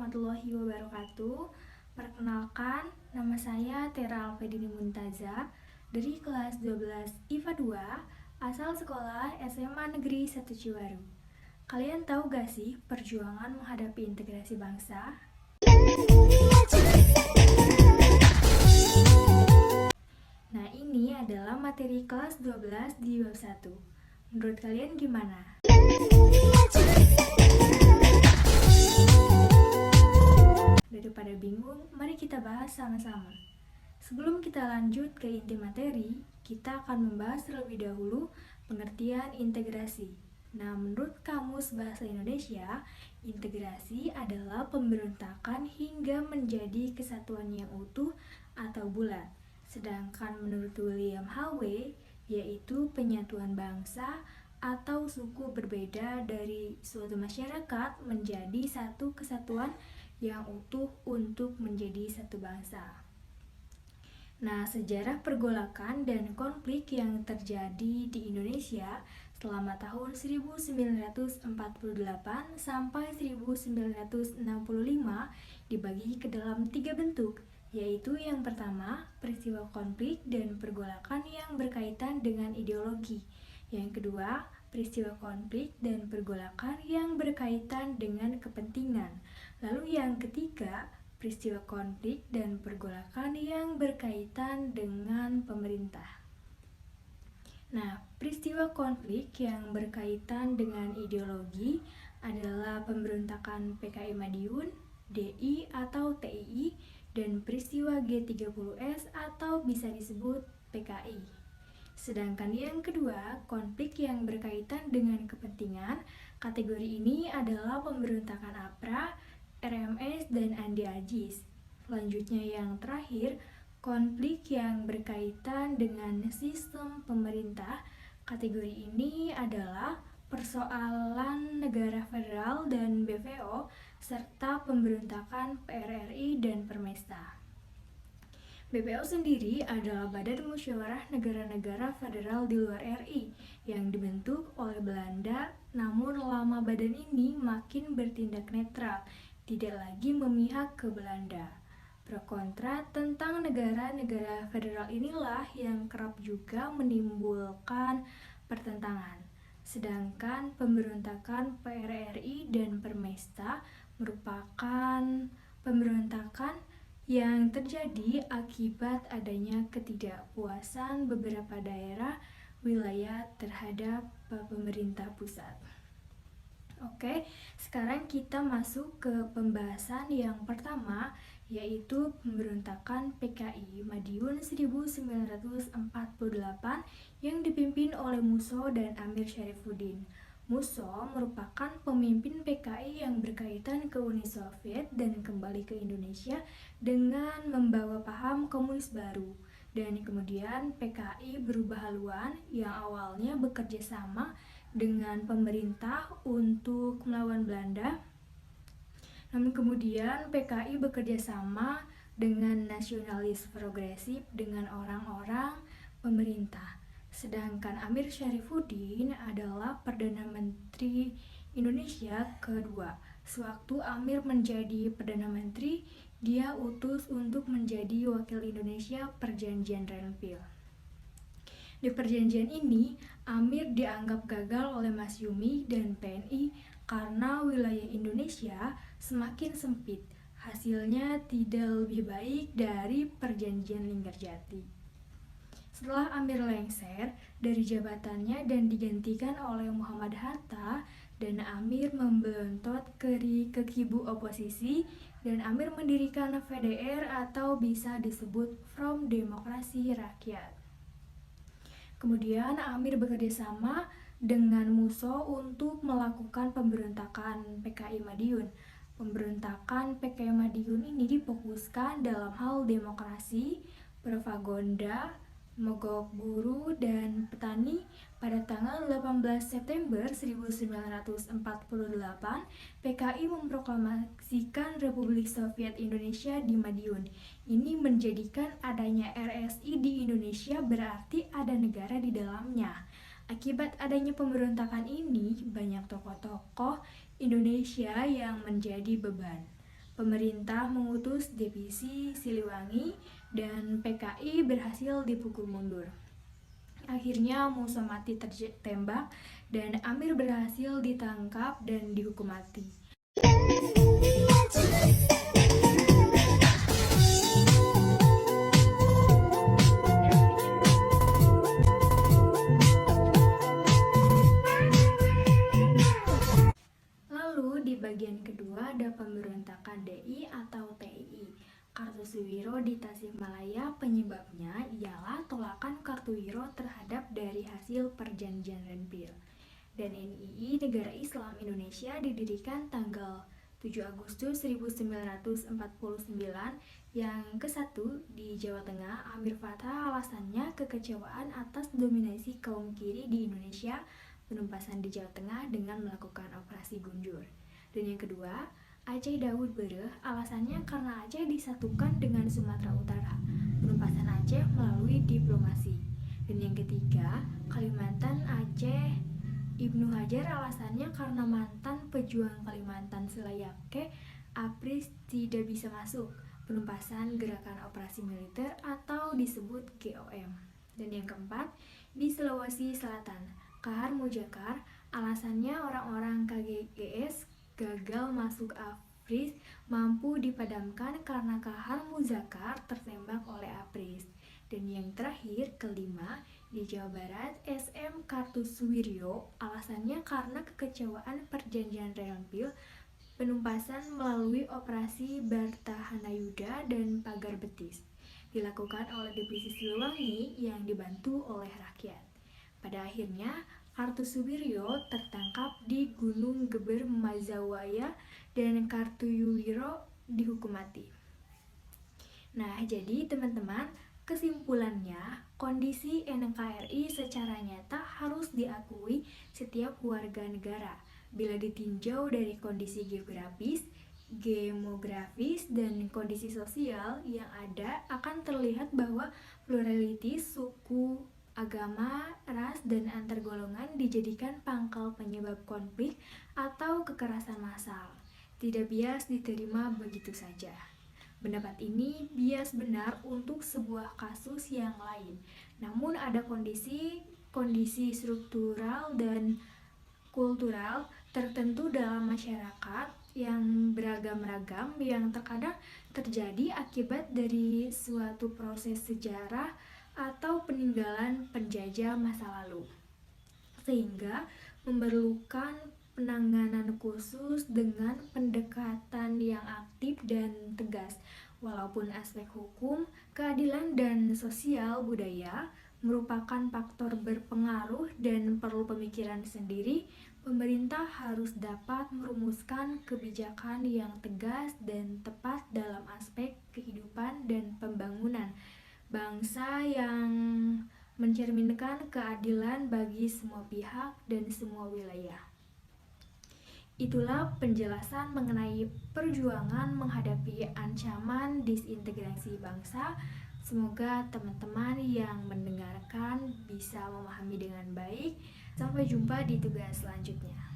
warahmatullahi wabarakatuh. Perkenalkan, nama saya Tera Alfedini Muntaza dari kelas 12 IPA 2, asal sekolah SMA Negeri 1 Ciwaru. Kalian tahu gak sih perjuangan menghadapi integrasi bangsa? Nah, ini adalah materi kelas 12 di bab 1. Menurut kalian gimana? Daripada bingung, mari kita bahas sama-sama. Sebelum kita lanjut ke inti materi, kita akan membahas terlebih dahulu pengertian integrasi. Nah, menurut Kamus Bahasa Indonesia, integrasi adalah pemberontakan hingga menjadi kesatuan yang utuh atau bulat. Sedangkan menurut William H.W., yaitu penyatuan bangsa atau suku berbeda dari suatu masyarakat menjadi satu kesatuan yang utuh untuk menjadi satu bangsa. Nah, sejarah pergolakan dan konflik yang terjadi di Indonesia selama tahun 1948 sampai 1965 dibagi ke dalam 3 bentuk, yaitu yang pertama, peristiwa konflik dan pergolakan yang berkaitan dengan ideologi. Yang kedua, peristiwa konflik dan pergolakan yang berkaitan dengan kepentingan. Lalu yang ketiga, peristiwa konflik dan pergolakan yang berkaitan dengan pemerintah. Nah, peristiwa konflik yang berkaitan dengan ideologi adalah pemberontakan PKI Madiun, DI atau TII, dan peristiwa G30S atau bisa disebut PKI. Sedangkan yang kedua, konflik yang berkaitan dengan kepentingan, kategori ini adalah pemberontakan APRA, RMS, dan Andi Agis. Selanjutnya yang terakhir, konflik yang berkaitan dengan sistem pemerintah. Kategori ini adalah persoalan negara federal dan BVO, serta pemberontakan PRRI dan Permesta. BPO sendiri adalah Badan Musyawarah Negara-Negara Federal di luar RI yang dibentuk oleh Belanda, namun lama badan ini makin bertindak netral, tidak lagi memihak ke Belanda. Pro kontra tentang negara-negara federal inilah yang kerap juga menimbulkan pertentangan. Sedangkan pemberontakan PRRI dan Permesta merupakan pemberontakan yang terjadi akibat adanya ketidakpuasan beberapa daerah wilayah terhadap pemerintah pusat. Oke, sekarang kita masuk ke pembahasan yang pertama, yaitu pemberontakan PKI Madiun 1948 yang dipimpin oleh Musso dan Amir Syarifuddin. Musso merupakan pemimpin PKI yang berkaitan ke Uni Soviet dan kembali ke Indonesia dengan membawa paham komunis baru. Dan kemudian PKI berubah haluan yang awalnya bekerja sama dengan pemerintah untuk melawan Belanda. Namun kemudian PKI bekerja sama dengan nasionalis progresif dengan orang-orang pemerintah. Sedangkan Amir Syarifuddin adalah Perdana Menteri Indonesia kedua. Sewaktu Amir menjadi Perdana Menteri, dia utus untuk menjadi wakil Indonesia Perjanjian Renville. Di perjanjian ini, Amir dianggap gagal oleh Masyumi dan PNI karena wilayah Indonesia semakin sempit. Hasilnya tidak lebih baik dari perjanjian Linggarjati. Setelah Amir lengser dari jabatannya dan digantikan oleh Muhammad Hatta, dan Amir membelontot ke kubu oposisi, dan Amir mendirikan VDR atau bisa disebut Front Demokrasi Rakyat. Kemudian Amir bekerja sama dengan Musso untuk melakukan pemberontakan PKI Madiun. Pemberontakan PKI Madiun ini difokuskan dalam hal demokrasi, propaganda, mogok buruh dan petani. Pada tanggal 18 September 1948, PKI memproklamasikan Republik Soviet Indonesia di Madiun. Ini menjadikan adanya RSI di Indonesia berarti ada negara di dalamnya. Akibat adanya pemberontakan ini, banyak tokoh-tokoh Indonesia yang menjadi beban. Pemerintah mengutus divisi Siliwangi dan PKI berhasil dipukul mundur. Akhirnya Musa mati tertembak dan Amir berhasil ditangkap dan dihukum mati. Lalu di bagian kedua ada pemberontakan DI atau TII. Kartosuwiro di Tasikmalaya, penyebabnya ialah tolakan Kartowiro terhadap dari hasil perjanjian Renville. Dan NII, Negara Islam Indonesia, didirikan tanggal 7 Agustus 1949. Yang ke-1 di Jawa Tengah, Amir Fathah alasannya kekecewaan atas dominasi kaum kiri di Indonesia, penumpasan di Jawa Tengah dengan melakukan operasi Gunjur. Dan yang kedua, Aceh Daud Bereh, alasannya karena Aceh disatukan dengan Sumatera Utara, penumpasan Aceh melalui diplomasi. Dan yang ketiga, Kalimantan Aceh Ibnu Hajar, alasannya karena mantan pejuang Kalimantan Selayake Apris tidak bisa masuk, penumpasan gerakan operasi militer atau disebut GOM. Dan yang keempat, di Sulawesi Selatan, Kahar Mujakar, alasannya orang-orang KGS gagal masuk Apris mampu dipadamkan karena Kahar Muzakkar tertembak oleh Apris. Dan yang terakhir, kelima, di Jawa Barat, SM Kartosuwiryo, alasannya karena kekecewaan perjanjian Renville, penumpasan melalui operasi Bartahanayuda dan Pagar Betis, dilakukan oleh divisi Siliwangi yang dibantu oleh rakyat. Pada akhirnya, Kartosuwiryo tertangkap di Gunung Geber Mazawaya dan Kartosuwiro dihukum mati. Nah, jadi teman-teman, kesimpulannya, kondisi NKRI secara nyata harus diakui setiap warga negara. Bila ditinjau dari kondisi geografis, demografis, dan kondisi sosial yang ada, akan terlihat bahwa pluralitas suku, agama, ras, dan antar golongan dijadikan pangkal penyebab konflik atau kekerasan massal. Tidak bias diterima begitu saja. Pendapat ini bias benar untuk sebuah kasus yang lain. Namun ada kondisi struktural dan kultural tertentu dalam masyarakat yang beragam-ragam yang terkadang terjadi akibat dari suatu proses sejarah atau peninggalan penjajah masa lalu, sehingga memerlukan penanganan khusus dengan pendekatan yang aktif dan tegas. Walaupun aspek hukum, keadilan, dan sosial budaya merupakan faktor berpengaruh dan perlu pemikiran sendiri, pemerintah harus dapat merumuskan kebijakan yang tegas dan tepat dalam aspek kehidupan dan pembangunan bangsa yang mencerminkan keadilan bagi semua pihak dan semua wilayah. Itulah penjelasan mengenai perjuangan menghadapi ancaman disintegrasi bangsa. Semoga teman-teman yang mendengarkan bisa memahami dengan baik. Sampai jumpa di tugas selanjutnya.